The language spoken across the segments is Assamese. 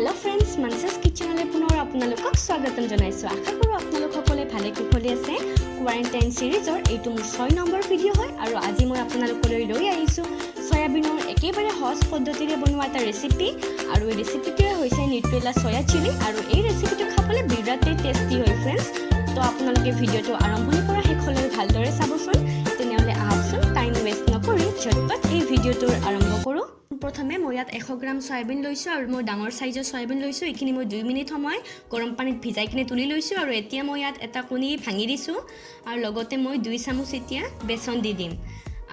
हेलो फ्रेंड्स मानसास किचनले पुনৰ আপোনালোকক স্বাগতম জনাইছো আশা কৰো আপোনালোক সকলে ভালে কুশলে আছে কোৱাৰেণ্টাইন সিৰিজৰ এইটো মোৰ 6 নম্বৰ ভিডিও হয় আৰু আজি মই আপোনালোকলৈ লৈ আহিছো সয়াবিনৰ একেবাৰে সহজ পদ্ধতিৰে বনোৱা এটা ৰেচিপি আৰু এই ৰেচিপিটো হৈছে নিউট্ৰেলা সয়া চিলি আৰু এই ৰেচিপিটো খাবলৈ বিৰাটেই টেষ্টি হয় फ्रेंड्स তো আপোনালোকে ভিডিওটো আৰম্ভণি পৰা শেষলৈ ভালদৰে চাবচোন তেনেহলে আহকচোন টাইম ওয়েষ্ট নকৰি ঝটপট এই ভিডিওটো আৰম্ভ কৰো প্ৰথমে মই ইয়াত 100 গ্ৰাম সয়াবিন লৈছো আৰু মই ডাঙৰ সাইজৰ সয়াবিন লৈছো এখিনি মই 2 মিনিট সময় গৰম পানীত ভিজাই কিনে তুলি লৈছো আৰু এতিয়া মই ইয়াত এটা কণী ভাঙি দিছো আৰু লগতে মই 2 চামুচ এতিয়া বেসন দি দিম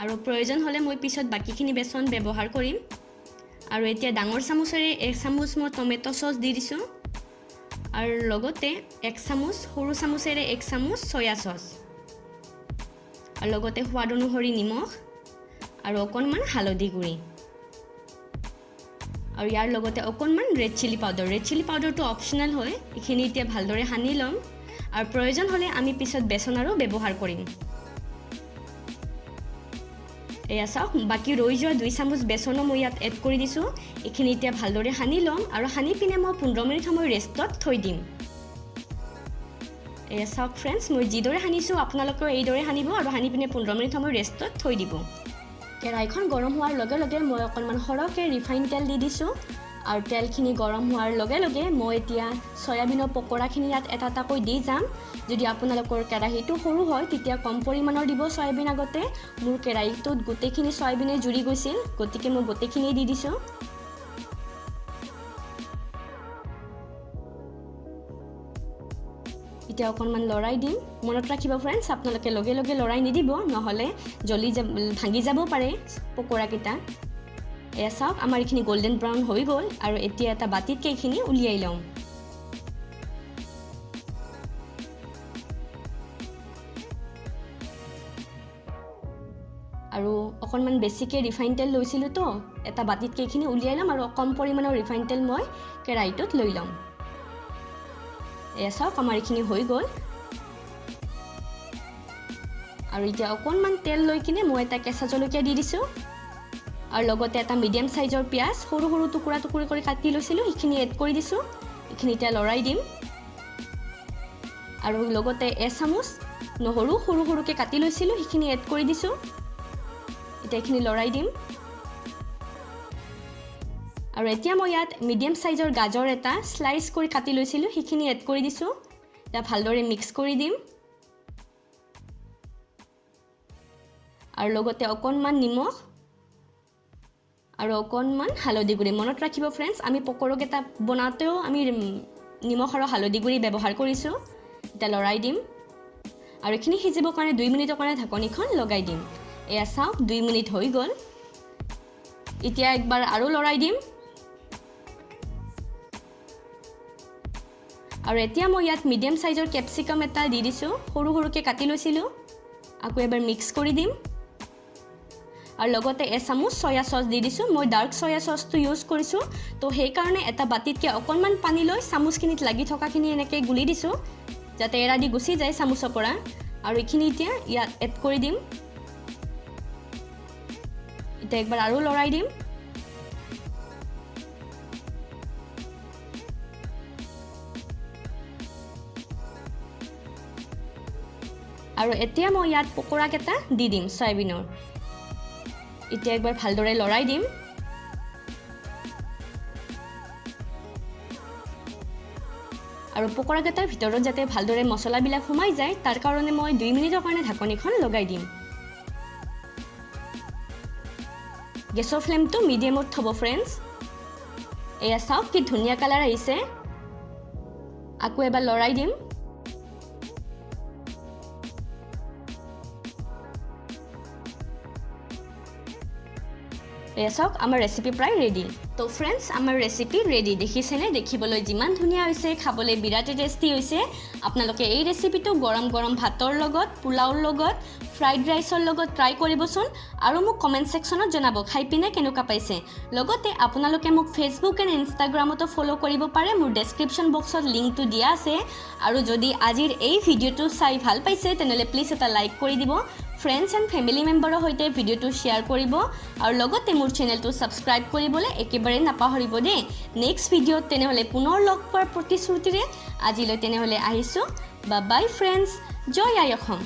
আৰু প্ৰয়োজন হলে মই পিছত বাকিখিনি বেসন ব্যৱহাৰ কৰিম আৰু এতিয়া ডাঙৰ চামুচেৰে 1 চামুচ মই টমেটো সস দি দিছো আৰু লগতে 1 চামুচ সৰু চামুচেৰে 1 চামুচ সয়া সস আৰু লগতে সোৱাদ অনুসৰি নিমখ আৰু অকণমান হালধি গুড়ি আৰু ইয়াৰ লগতে অকণমান ৰেড চিলি পাউডাৰটো অপচনেল হয় এখিনি এতিয়া ভালদৰে হানি লম আৰু প্ৰয়োজন হলে আমি পিছত বেসন আৰু ব্যৱহাৰ কৰিম এয়া চাওক বাকি ৰৈ যোৱা 2 চামুচ বেসন মই ইয়াত এড কৰি দিছো এখিনি এতিয়া ভালদৰে হানি লম আৰু হানি পিনে মই 15 মিনিট সময় ৰেষ্টত থৈ দিম এয়া চাওক फ्रेंड्स মই যিদৰে হানিছো আপোনালোকেও এইদৰে হানিব আৰু হানি পিনে 15 মিনিট সময় ৰেষ্টত থৈ দিব কেৰাইখন গৰম হোৱাৰ লগে লগে মই অকণমান সৰহকৈ ৰিফাইন তেল দি দিছো আৰু তেলখিনি গৰম হোৱাৰ লগে লগে মই এতিয়া সয়াবিনৰ পকৰাখিনি ইয়াত এটা কৈ দি যাম যদি আপোনালোকৰ কেৰাহীটো সৰু হয় তেতিয়া কম পৰিমাণৰ দিব সয়াবিন আগতে মোৰ কেৰাহীটোত গোটেইখিনি সয়াবিনে জুৰি গৈছিল গতিকে মই গোটেইখিনি দি দিছো এতিয়া অকণমান লৰাই দিম মনত ৰাখিব फ्रेंड्स আপোনালোকে লগে লগে লৰাই নিদিব নহলে জলি ভাঙি যাব পাৰে পকৰা কিটা এয়া চাওক আমাৰ ইখিনি গোল্ডেন ব্ৰাউন হৈ গল আৰু এতিয়া এটা বাটিত কেইখিনি উলিয়াই লম আৰু অকণমান বেছিকৈ ৰিফাইন তেল লৈছিলো তো এটা বাটিত কেইখিনি উলিয়াই লম আৰু কম পৰিমাণৰ ৰিফাইন তেল মই কেৰাহীটোত লৈ লম এয়া চাওক আমাৰ ইখিনি হৈ গল আৰু এতিয়া অকণমান তেল লৈ কিনে মই এটা কেঁচা জলকীয়া দি দিছো আৰু লগতে এটা মিডিয়াম সাইজৰ পিয়াজ সৰু সৰু টুকুৰা টুকুৰি কৰি কাটি লৈছিলো ইখিনি এড কৰি দিছো ইখিনি এতিয়া লৰাই দিম আৰু লগতে 1 চামুচ নহৰু সৰু সৰুকৈ কাটি লৈছিলো ইখিনি এড কৰি দিছো এতিয়া ইখিনি লৰাই দিম আৰু এতিয়া মই ইয়াত মিডিয়াম সাইজৰ গাজৰ এটা স্লাইস কৰি কাটি লৈছিলো ইখিনি এড কৰি দিছো এটা ভালদৰে মিক্স কৰি দিম আৰু লগতে অকণমান নিমখ আৰু অকণমান হালধি গুড়ি মনত ৰাখিব फ्रेंड्स আমি পকৰকেটা বনাতেও আমি নিমখ আৰু হালধি গুড়ি ব্যৱহাৰ কৰিছো এটা লৰাই দিম আৰু এখিনি সিজিব কাৰণে 2 মিনিটৰ কাৰণে ঢাকনিখন লগাই দিম এয়া চাওক 2 মিনিট হৈ গল এতিয়া একবাৰ আৰু লৰাই দিম আৰু এতিয়া মই ইয়াত মিডিয়াম সাইজৰ ক্যাপসিকাম এটা দি দিছো সৰু সৰুকৈ কাটি লৈছিলো আকৌ এবাৰ মিক্স কৰি দিম আৰু লগতে 1 চামুচ সয়া সস দি দিছো মই ডাৰ্ক সয়া সসটো ইউজ কৰিছো তো সেই কাৰণে এটা বাটিতকে অকণমান পানী লৈ চামুচখিনিত লাগি থকাখিনি এনেকৈ গুলি দিছো যাতে এৰা দি গুছি যায় চামুচৰ পৰা আৰু ইখিনি এতিয়া ইয়াত এড কৰি দিম এটা একবাৰ আৰু লৰাই দিম আৰু এতিয়া মই ইয়াত পকৰা কেটা দি দিম সয়াবিনৰ এতিয়া একবাৰ ভালদৰে লৰাই দিম আৰু পকৰা কেটাৰ ভিতৰত যাতে ভালদৰে মছলাবিলাক সোমাই যায় তাৰ কাৰণে মই 2 মিনিটৰ কাৰণে ঢাকনিখন লগাই দিম গেছৰ ফ্লেমটো মিডিয়ামত থব फ्रेंड्स এয়া চাওক কি ধুনীয়া কালাৰ আহিছে আকৌ এবাৰ লৰাই দিম এসক আমাৰ ৰেচিপি প্ৰায় ৰেডি তো फ्रेंड्स আমাৰ ৰেচিপি ৰেডি দেখিছেনে দেখিবলৈ যিমান ধুনীয়া হৈছে খাবলৈ বিৰাট টেষ্টি হৈছে আপোনালোকে এই ৰেচিপিটো গৰম গৰম ভাতৰ লগত পোলাওৰ লগত ফ্ৰাইড ৰাইছৰ লগত ট্ৰাই কৰিবচোন আৰু মোক কমেন্ট সেকশনত জনাব খাই পিনে কেনেকুৱা পাইছে লগতে আপোনালোকে মোক ফেসবুক এণ্ড ইনষ্টাগ্ৰামতো ফলো কৰিব পাৰে মোৰ ডেসক্ৰিপচন বক্সত লিংকটো দিয়া আছে আৰু যদি আজিৰ এই ভিডিওটো চাই ভাল পাইছে তেনেহলে প্লিজ এটা লাইক কৰি দিব ফ্ৰেণ্ডছ এণ্ড ফেমিলি মেম্বাৰৰ সৈতে ভিডিঅ'টো শ্বেয়াৰ কৰিব আৰু লগতে মোৰ চেনেলটো ছাবস্ক্ৰাইব কৰিবলৈ একেবাৰে নাপাহৰিব দেই নেক্সট ভিডিঅ'ত তেনেহ'লে পুনৰ লগ পোৱাৰ প্ৰতিশ্ৰুতিৰে আজিলৈ তেনেহ'লে আহিছোঁ বাই ফ্ৰেণ্ডছ জয় আই অসম